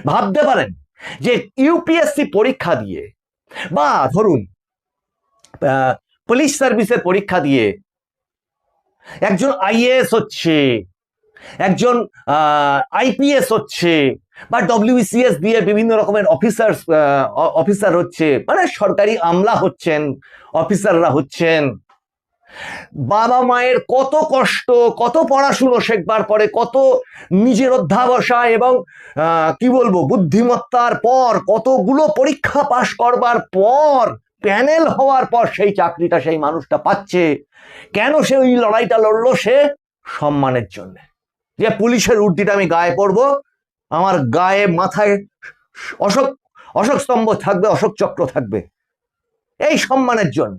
ভাবতে পারেন যে ইউপিএসসি পরীক্ষা দিয়ে বা ধরুন পুলিশ সার্ভিসের পরীক্ষা দিয়ে একজন আইএএস হচ্ছে, একজন আইপিএস হচ্ছে, বা ডব্লিউবিসিএস দিয়ে বিভিন্ন রকমের অফিসার হচ্ছে, মানে সরকারি আমলা হচ্ছেন, অফিসাররা হচ্ছেন। বাবা মায়ের কত কষ্ট, কত পড়াশুনো শেখবার পরে, কত নিজের অধ্যাবসায় এবং কি বলবো বুদ্ধিমত্তার পর, কতগুলো পরীক্ষা পাশ করবার পর, প্যানেল হওয়ার পর সেই চাকরিটা সেই মানুষটা পাচ্ছে। কেন সে ওই লড়াইটা লড়লো? সে সম্মানের জন্য, যে পুলিশের উর্দিটা আমি গায়ে পরবো, আমার গায়ে মাথায় অশোক স্তম্ভ থাকবে, অশোক চক্র থাকবে, এই সম্মানের জন্য।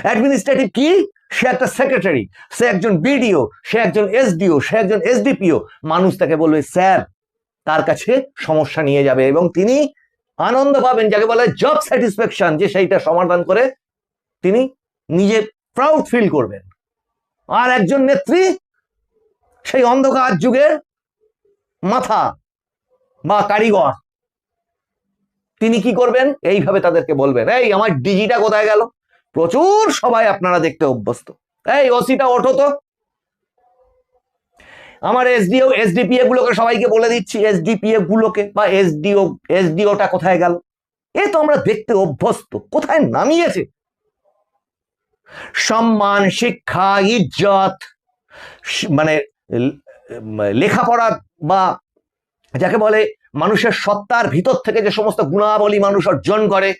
অ্যাডমিনিস্ট্রেটিভ কি? সে একটা সেক্রেটারি, সে একজন বিডিও, সে একজন এসডিও, সে একজন এসডিপিও। মানুষ তাকে বলবে স্যার, তার কাছে সমস্যা নিয়ে যাবে এবং তিনি আনন্দ পাবেন, যাকে বলে জব স্যাটিসফ্যাকশন, যে সেইটা সমাধান করে তিনি নিজে প্রাউড ফিল করবেন। আর একজন নেত্রী, সেই অন্ধকার যুগের মাথা বা কারিগর, তিনি কি করবেন? এইভাবে তাদেরকে বলবেন, এই আমার ডিজিটা কোথায় গেল? প্রচুর সবাই আপনারা দেখতে অভ্যস্ত, এই ওসিটা ওঠো তো, আমার এসডিও এসডিপিএ গুলোকে সবাইকে বলে দিচ্ছি, এসডিপিএ গুলোকে বা এসডিওটা কোথায় গেল? এ তো আমরা দেখতে অভ্যস্ত, কোথায় নামিয়েছে? সম্মান, শিক্ষা, ইজ্জত, মানে লেখাপড়া বা যাকে বলে মানুষের সত্তার ভিতর থেকে যে সমস্ত গুণাবলী মানুষ অর্জন করে,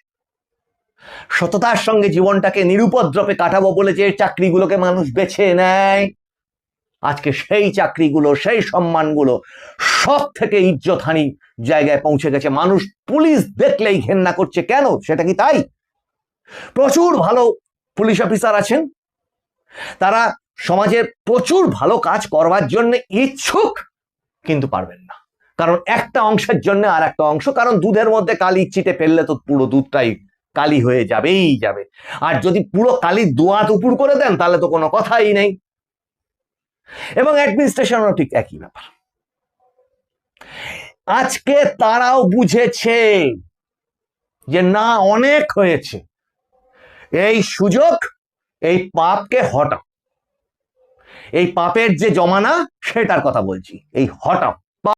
সততার সঙ্গে জীবনটাকে নিরুপদ্রবে কাটাবো বলে যে চাকরিগুলোকে মানুষ বেছে নেয়, আজকে সেই চাকরিগুলো, সেই সম্মানগুলো সব থেকে ইজ্জতহানি জায়গায় পৌঁছে গেছে। মানুষ পুলিশ দেখলেই ঘেন্না করছে। কেন? সেটা কি তাই? প্রচুর ভালো পুলিশ অফিসার আছেন, তারা সমাজের প্রচুর ভালো কাজ করবার জন্য ইচ্ছুক, কিন্তু পারবেন না। কারণ একটা অংশের জন্য আর একটা অংশ, কারণ দুধের মধ্যে কালি চিটে ফেললে তো পুরো দুধটাই কালি হয়ে যাবেই যাবে। আর যদি পুরো কালি দোয়াত উপর করে দেন তাহলে তো কোনো কথাই নেই। এবং অ্যাডমিনিস্ট্রেশনও ঠিক একই ব্যাপার। আজকে তারাও বুঝেছে যে না, অনেক হয়েছে, এই সুযোগ, এই পাপকে হটাও, এই পাপের যে জমানা সেটার কথা বলছি, এই হটাও।